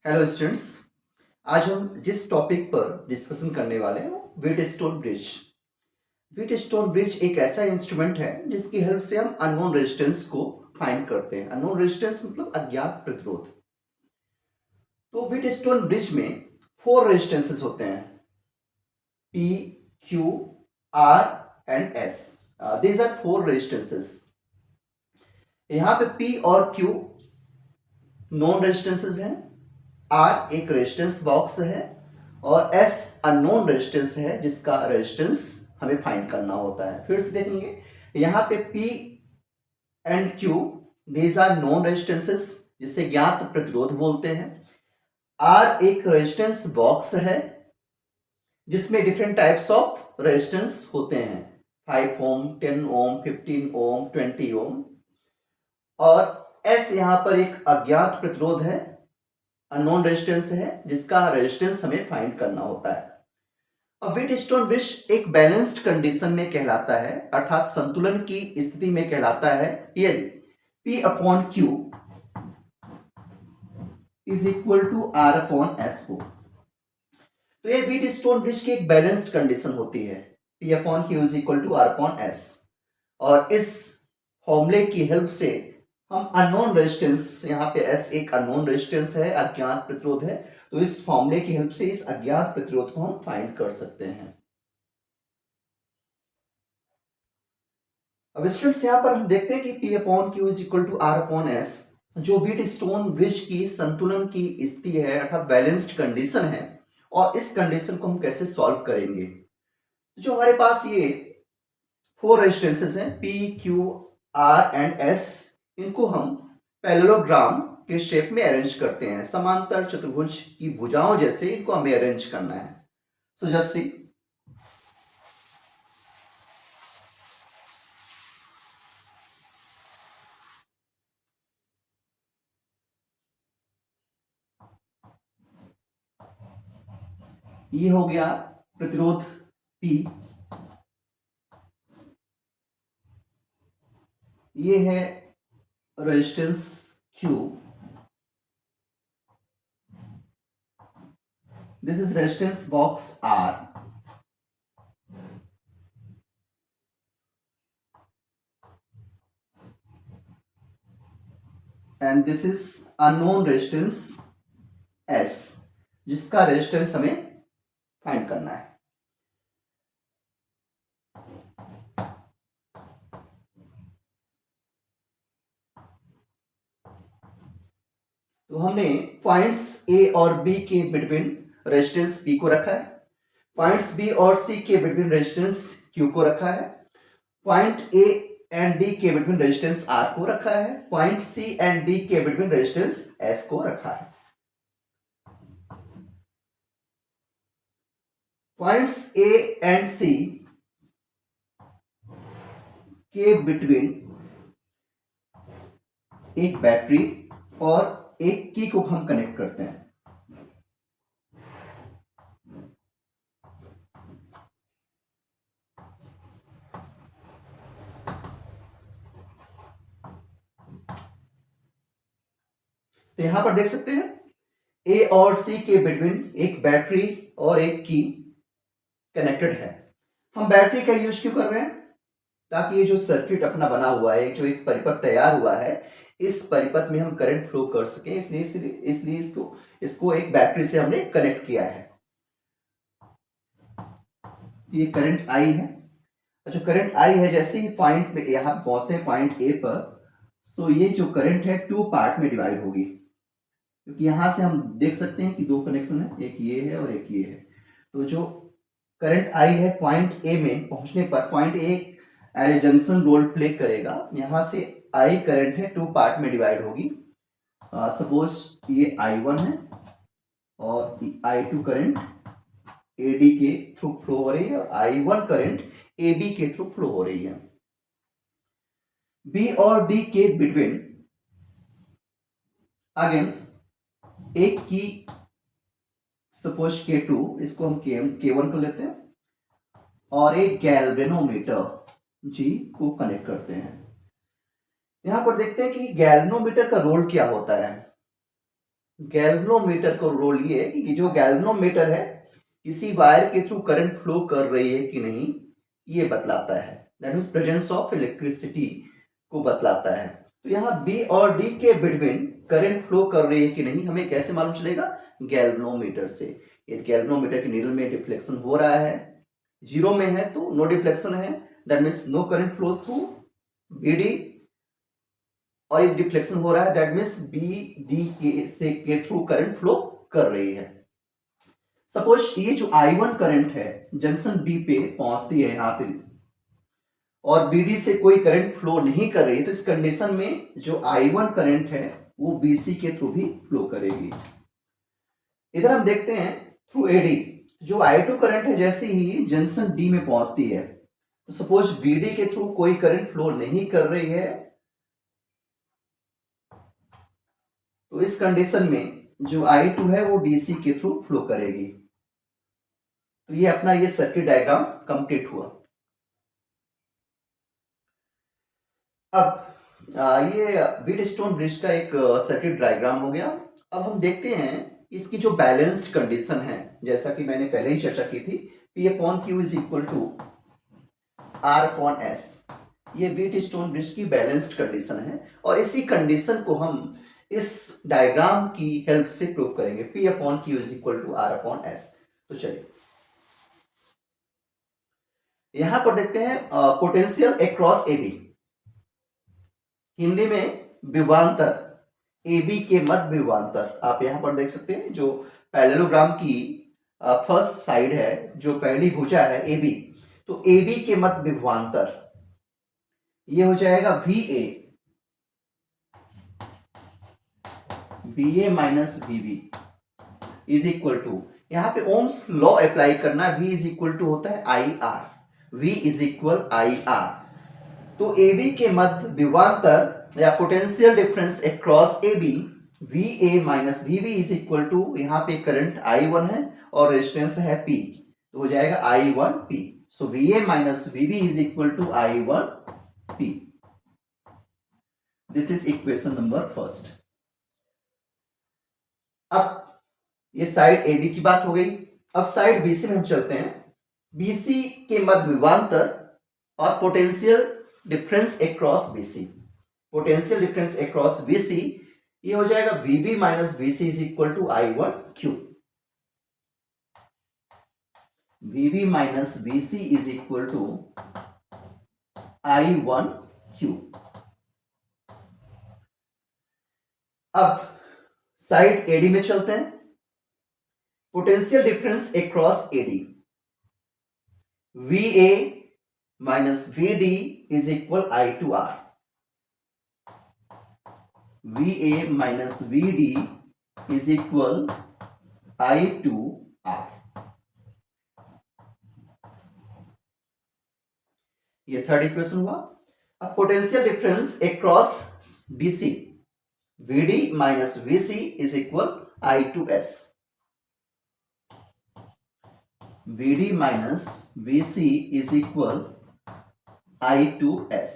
Hello students. आज हम जिस टॉपिक पर डिस्कशन करने वाले हैं वो व्हीटस्टोन ब्रिज। व्हीटस्टोन ब्रिज एक ऐसा इंस्ट्रूमेंट है जिसकी हेल्प से हम अननोन रेजिस्टेंस को फाइंड करते हैं। अननोन रेजिस्टेंस मतलब अज्ञात प्रतिरोध। तो व्हीटस्टोन ब्रिज में 4 रेजिस्टेंसेस होते हैं, P, Q, R and S। These are 4 resistances. यहाँ पे P और Q नॉन रेजिस्टेंसेस हैं, R एक रेजिस्टेंस बॉक्स है और S अननोन रेजिस्टेंस है जिसका रेजिस्टेंस हमें फाइंड करना होता है। फिर से देखेंगे, यहाँ पे P and Q these are known resistances जिसे ज्ञात प्रतिरोध बोलते हैं। R एक रेजिस्टेंस बॉक्स है जिसमें डिफरेंट टाइप्स ऑफ रेजिस्टेंस होते हैं, 5 ओम, 10 ओम, 15 ओम, 20 ओम। और S यहाँ पर एक अज्ञात प्रतिरोध है, अननोन रेजिस्टेंस है जिसका रेजिस्टेंस हमें फाइंड करना होता है। अब व्हीटस्टोन ब्रिज एक बैलेंस्ड कंडीशन में कहलाता है, अर्थात संतुलन की स्थिति में कहलाता है यदि P upon Q is equal to R upon S हो। तो ये व्हीटस्टोन ब्रिज की एक बैलेंस्ड कंडीशन होती है, P upon Q is equal to R upon S। और इस फॉर्मूले की हेल्प से हम अननोन रेजिस्टेंस, यहाँ पे S एक अननोन रेजिस्टेंस है, अज्ञात प्रतिरोध है, तो इस फॉर्मूले की हेल्प से इस अज्ञात प्रतिरोध को हम फाइंड कर सकते हैं। अब स्टूडेंट्स यहाँ पर हम देखते हैं कि P upon Q is equal to R upon S जो व्हीटस्टोन ब्रिज की संतुलन की स्थिति है, अर्थात बैलेंस्ड कंडीशन है। और इस कंडीशन को हम कैसे सॉल्व करेंगे? जो हमारे पास ये 4 रेजिस्टेंसेस हैं P, Q, R and S, इनको हम पैरेललोग्राम के शेप में अरेंज करते हैं। समांतर चतुर्भुज की भुजाओं जैसे इनको हमें अरेंज करना है। सो जस्ट सी, ये हो गया प्रतिरोध P, ये है resistance Q, this is resistance box R, and this is unknown resistance S जिसका रेजिस्टेंस हमें फाइंड करना है। तो हमने पॉइंट्स A और B के बिटवीन रेजिस्टेंस P को रखा है, पॉइंट्स B और C के बिटवीन रेजिस्टेंस Q को रखा है, पॉइंट A एंड D के बिटवीन रेजिस्टेंस R को रखा है, पॉइंट C एंड D के बिटवीन रेजिस्टेंस S को रखा है। पॉइंट्स A एंड C के बिटवीन एक बैटरी और एक की को हम कनेक्ट करते हैं। तो यहां पर देख सकते हैं ए और सी के बिटवीन एक बैटरी और एक की कनेक्टेड है। हम बैटरी का यूज क्यों कर रहे हैं? ताकि ये जो सर्किट अपना बना हुआ है, जो एक परिपथ तैयार हुआ है, इस परिपथ में हम करंट फ्लो कर सके, इसलिए इसको एक बैटरी से हमने कनेक्ट किया है। ये करंट आई है। अच्छा, करंट आई है, जैसे ही पॉइंट पे यहां पहुंचते हैं पॉइंट ए पर, सो ये जो करंट है 2 पार्ट में डिवाइड होगी, क्योंकि यहां से हम देख सकते हैं कि 2 कनेक्शन है, एक ये है और एक ये है। तो जो करंट आई है पॉइंट ए में पहुंचने पर, point A junction role play करेगा। यहां से आई करंट है 2 पार्ट में डिवाइड होगी। सपोज ये I1 है और I2 करंट AD के थ्रू फ्लो हो रही है और I1 करंट AB के थ्रू फ्लो हो रही है। B और D के बिटवीन अगेन एक की, सपोज K2, इसको हम K1 कर लेते हैं, और एक गैल्वेनोमीटर G को कनेक्ट करते हैं। यहां पर देखते हैं कि गैल्वेनोमीटर का रोल क्या होता है। गैल्वेनोमीटर का रोल ये है कि जो गैल्वेनोमीटर है किसी वायर के थ्रू करंट फ्लो कर रही है कि नहीं ये बतलाता है, that means presence of electricity को बतलाता है। तो यहाँ बी और डी के बिटवीन करंट फ्लो कर रही है कि नहीं हमें कैसे मालूम चलेगा? गैल्वेनोमीटर से। यदि गैल्वेनोमीटर की नीडल में डिफ्लेक्शन हो रहा है, जीरो में है तो नो डिफ्लेक्शन है, that means no current flows through B D, और यदि डिफ्लेक्शन हो रहा है दैट मीन्स बी डी के थ्रू करंट फ्लो कर रही है। सपोज ये जो I1 करंट है जंक्शन बी पे पहुंचती है यहाँ पे और बीडी से कोई करंट फ्लो नहीं कर रही, तो इस कंडीशन में जो I1 करंट है वो बीसी के थ्रू भी फ्लो करेगी। इधर हम देखते हैं थ्रू एडी, जो I2 करंट है जैसे ही जंक्शन डी में पहुंचती है, तो सपोज बीडी के थ्रू कोई करंट फ्लो नहीं कर रही है, तो इस कंडीशन में जो I2 है वो डीसी के थ्रू फ्लो करेगी। तो ये अपना ये सर्किट डायग्राम कंप्लीट हुआ। अब ये व्हीटस्टोन ब्रिज का एक सर्किट डायग्राम हो गया। अब हम देखते हैं इसकी जो बैलेंस्ड कंडीशन है, जैसा कि मैंने पहले ही चर्चा की थी, P upon Q is equal to R upon S. ये व्हीटस्टोन ब्रिज की बैलेंस्ड कंडीशन है और इसी कंडीशन को हम इस डायग्राम की हेल्प से प्रूव करेंगे। P upon Q is equal to R upon S. तो चलिए यहां पर देखते हैं पोटेंशियल अक्रॉस एबी, हिंदी में विभवांतर, AB के मध्य विभवांतर। आप यहां पर देख सकते हैं जो पैरेललोग्राम की फर्स्ट साइड है, जो पहली भुजा है AB, तो AB के मध्य विभवांतर ये हो जाएगा VA, VA minus VB is equal to, यहां पे ओम्स लॉ अप्लाई करना, V इज इक्वल टू होता है IR, V is equal IR। तो AB के मध्य विभवांतर या potential difference across AB VA minus VB is equal to, यहां पे करंट I1 है और रेजिस्टेंस है P, तो हो जाएगा I1P। So VA minus VB is equal to I1P। This is equation number first. अब ये साइड AB की बात हो गई। अब साइड BC में हम चलते हैं। BC के मध्य विभवांतर और potential difference across BC, potential difference across BC ये हो जाएगा VB minus VC is equal to I1Q। VB minus VC is equal to I1Q। अब साइड AD में चलते हैं। Potential difference across AD VA minus VD is equal I2R, VA minus VD is equal I2R। ये third equation हुआ। अब potential difference across BC VD minus VC is equal I2S, VD minus VC is equal I2S।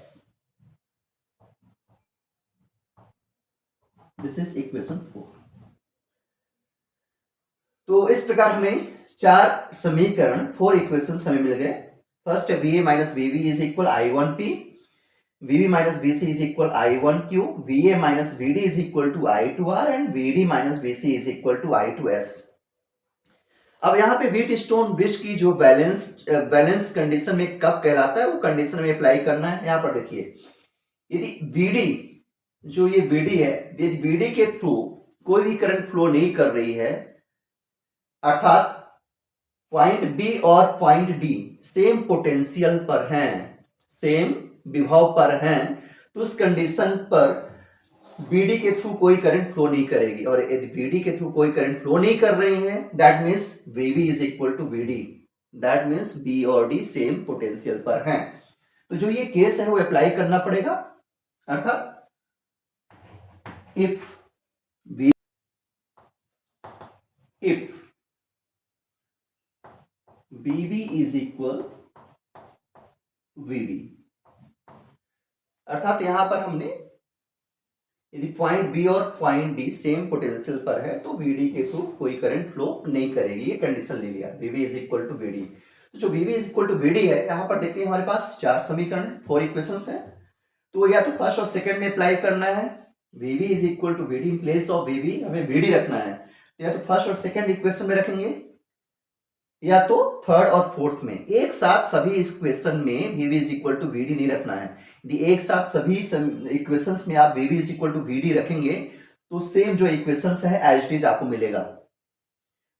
This is equation 4। तो इस प्रकार हमें चार समीकरण, 4 equation हमें मिल गए। First VA minus VB is equal I1P, VB minus VC is equal I1Q, VA minus VD is equal to I2R and VD minus VC is equal to I2S। अब यहाँ पे व्हीटस्टोन ब्रिज की जो balance condition में कब कहलाता है वो कंडीशन में अप्लाई करना है। यहाँ पर देखिए यदि BD, जो ये BD है, यदि BD के थ्रू कोई भी करंट फ्लो नहीं कर रही है, अर्थात पॉइंट B और पॉइंट D सेम पोटेंशियल पर हैं, सेम विभव पर हैं, तो उस कंडीशन पर BD के थ्रू कोई करंट फ्लो नहीं करेगी। और यदि BD के थ्रू कोई करंट फ्लो नहीं कर रही है that means VB is equal to BD, that means B और D सेम पोटेंशियल पर हैं। तो जो ये केस है वो अप्लाई करना पड़ेगा, अर्थात if BB is equal VD, अर्थात यहां पर हमने यदि पॉइंट बी और पॉइंट डी सेम पोटेंशियल पर है तो वीडी के थ्रू कोई करंट फ्लो नहीं करेगी, ये कंडीशन ले लिया, वीवी इज इक्वल टू वीडी। तो जो वीवी इज इक्वल टू वीडी है, यहाँ पर देखते हैं हमारे पास 4 समीकरण है, 4 इक्वेशंस है। तो या तो फर्स्ट और सेकंड में अप्लाई करना है, VV is equal to VD, in place of VV हमें वीडी रखना है, तो या तो फर्स्ट और सेकंड इक्वेशन में रखेंगे या तो थर्ड और फोर्थ में। एक साथ सभी इक्वेशन में वीवी इज इक्वल टू वीडी नहीं रखना है। यदि एक साथ सभी इक्वेशंस में आप वीवी इज इक्वल टू वीडी रखेंगे तो सेम जो इक्वेशंस है एज इट इज आपको मिलेगा।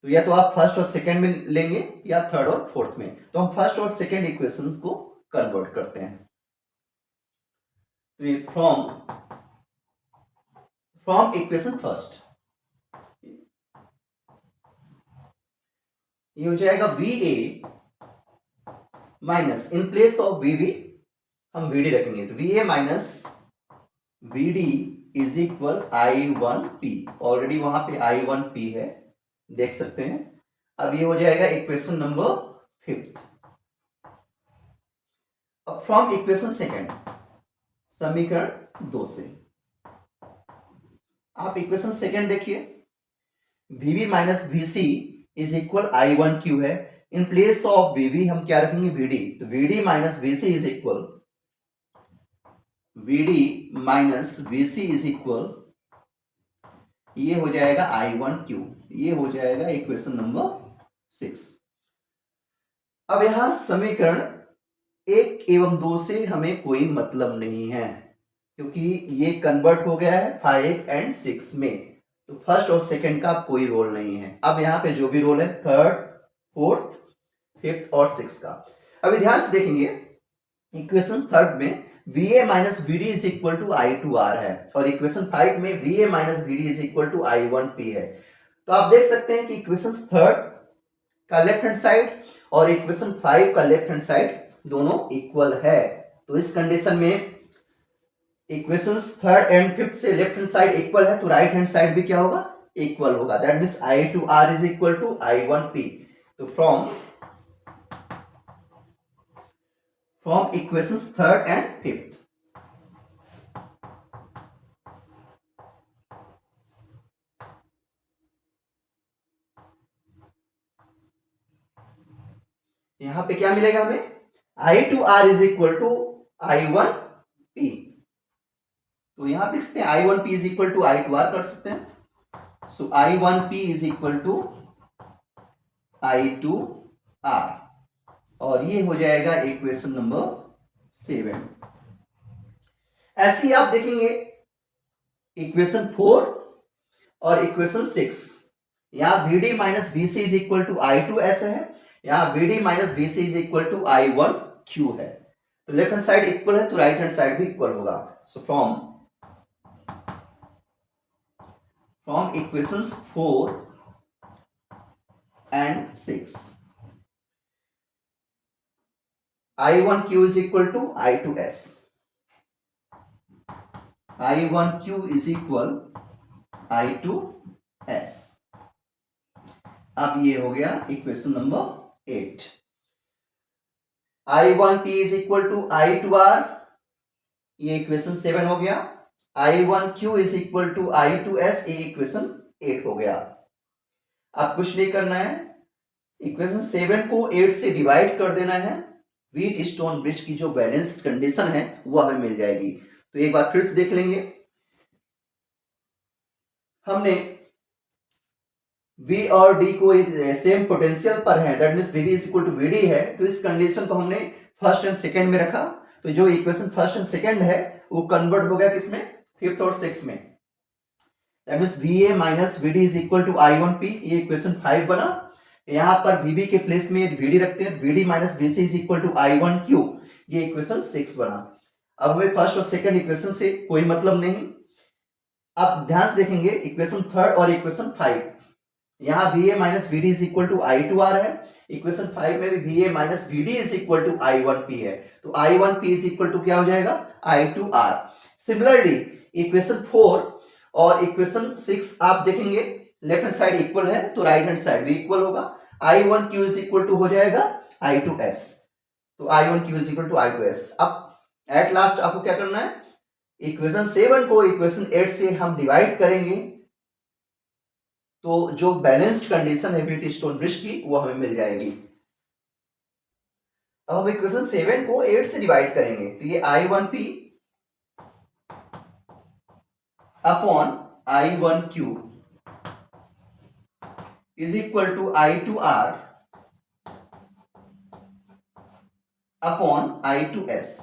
तो या तो आप फर्स्ट और सेकंड में लेंगे या थर्ड और फोर्थ में। तो हम फर्स्ट और सेकंड इक्वेशंस को कन्वर्ट करते हैं। तो ये फ्रॉम इक्वेशन फर्स्ट ये हो जाएगा V A minus, in place of V V हम वी डी रखेंगे, तो V A minus V D is equal I1P। Already वहां पे I1P है, देख सकते हैं। अब ये हो जाएगा इक्वेशन नंबर 5। अब फ्रॉम इक्वेशन सेकेंड, समीकरण 2 से आप इक्वेशन सेकेंड देखिए, VV minus VC is equal I1Q है। इन प्लेस ऑफ वीवी हम क्या रखेंगे, वीडी, तो VD minus VC is equal VD minus VC is equal, ये हो जाएगा I1Q। ये हो जाएगा इक्वेशन नंबर 6। अब यहां समीकरण 1 एवं 2 से हमें कोई मतलब नहीं है क्योंकि ये कन्वर्ट हो गया है 5 और 6 में, तो फर्स्ट और सेकंड का कोई रोल नहीं है। अब यहाँ पे जो भी रोल है थर्ड, फोर्थ, फिफ्थ और सिक्स का। अभी ध्यान से देखेंगे इक्वेशन थर्ड में V A minus V D is equal to I2R है और इक्वेशन 5 में V A minus V D is equal to I1P है। तो आप देख सकते हैं कि इक्वेशन थर्ड का लेफ्ट हैंड साइड और इक्वेशन 5 का लेफ्ट हैंड साइड दोनों इक्वल है। तो इस कंडीशन में इक्वेशंस थर्ड एंड फिफ्थ से लेफ्ट हैंड साइड इक्वल है तो राइट हैंड साइड भी क्या होगा, इक्वल होगा। That means I2R is equal to I1P। तो from equations third and fifth, यहां पे क्या मिलेगा हमें, I2R is equal to I1P। तो यहां पे सकते हैं I1P is equal to I2R कर सकते हैं। सो I1P is equal to I2R और ये हो जाएगा इक्वेशन नंबर 7। ऐसे ही आप देखेंगे इक्वेशन 4 और इक्वेशन 6, यहां VD minus VC is equal to I2S है, यहां VD minus VC is equal to I1Q है। तो लेफ्ट हैंड साइड इक्वल है तो राइट हैंड साइड भी इक्वल होगा। So from equations 4 and 6, I1Q is equal to I2S, I1Q is equal I2S। अब ये हो गया equation number 8। I1P is equal to I2R, ये इक्वेशन 7 हो गया। I1Q is equal to I2S, ये इक्वेशन 8 हो गया। अब कुछ नहीं करना है, इक्वेशन 7 को 8 से डिवाइड कर देना है, व्हीट स्टोन ब्रिज की जो बैलेंस्ड कंडीशन है वो हमें मिल जाएगी। तो एक बार फिर से देख लेंगे, हमने V और D को सेम पोटेंशियल पर है, that means VD is equal to VD है, तो इस कंडीशन को हमने फर्स्ट एंड सेकंड में रखा। तो जो इक्वेशन फर्स्ट एंड सेकंड है वो कन्वर्ट हो गया किसमें, फिफ्थ और सिक्स में। That means VA minus VD is equal to I1P, ये इक्वेशन 5 बना। यहां पर VB के प्लेस में VD रखते हैं, VD minus VC is equal to I1Q, ये इक्वेशन 6 बना। अब हमें फर्स्ट और सेकंड इक्वेशन से कोई मतलब नहीं। अब ध्यान से देखेंगे इक्वेशन थर्ड और इक्वेशन 5, यहां VA minus VD is equal to I2R है, इक्वेशन 5 में भी VA minus VD is equal to I1P है, तो I1P इज इक्वल टू क्या हो जाएगा, I2R। सिमिलरली इक्वेशन 4 और इक्वेशन 6 आप देखेंगे लेफ्ट हैंड साइड इक्वल है तो राइट हैंड साइड भी इक्वल होगा। I1Q इज इक्वल टू हो जाएगा I2S, तो I1Q is equal to I2S। अब एट लास्ट आपको क्या करना है, इक्वेशन 7 को इक्वेशन 8 से हम डिवाइड करेंगे तो जो बैलेंस्ड कंडीशन है व्हीटस्टोन ब्रिज की वो हमें मिल जाएगी। अब हम इक्वेशन 7 को 8 से डिवाइड करेंगे तो ये I1P upon I1Q is equal to I2R upon I2S।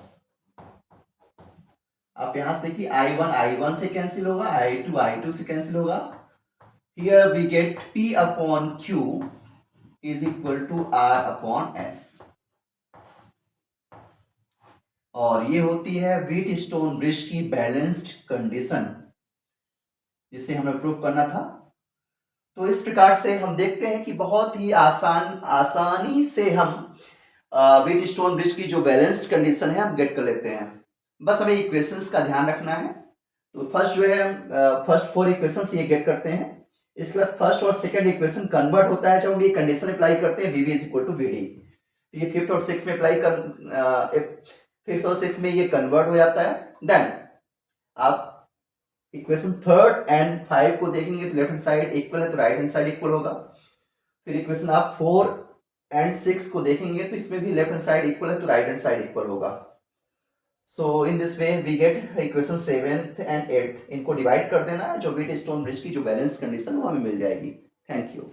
आप यहां से देखिए I1 से कैंसिल होगा, I2 से कैंसिल होगा। Here we get P upon Q is equal to R upon S। और ये होती है व्हीटस्टोन ब्रिज की बैलेंस्ड कंडीशन जिसे हमें प्रूव करना था। तो इस प्रकार से हम देखते हैं कि बहुत ही आसानी से हम व्हीटस्टोन ब्रिज की जो बैलेंस्ड कंडीशन है हम गेट कर लेते हैं। बस हमें इक्वेशंस का ध्यान रखना है। तो फर्स्ट जो है फर्स्ट 4 इक्वेशंस ये गेट करते हैं। इसके बाद फर्स्ट और सेकंड इक्वेशन कन्वर्ट होता है जब हम ये कंडीशन अप्लाई करते हैं VV is equal to VD। तो ये फिफ्थ और सिक्स में अप्लाई कर फिफ्थ और सिक्स में ये कन्वर्ट हो जाता है। देन आप इक्वेशन 3 एंड 5 को देखेंगे तो लेफ्ट हैंड साइड इक्वल है तो राइट हैंड साइड इक्वल होगा। फिर इक्वेशन आप 4 एंड 6 को देखेंगे तो इसमें भी लेफ्ट हैंड साइड इक्वल है तो राइट हैंड साइड इक्वल होगा। So in this way we get equation 7th and 8th, इनको डिवाइड कर देना है, जो व्हीटस्टोन ब्रिज की जो बैलेंस कंडीशन वो हमें मिल जाएगी। Thank you.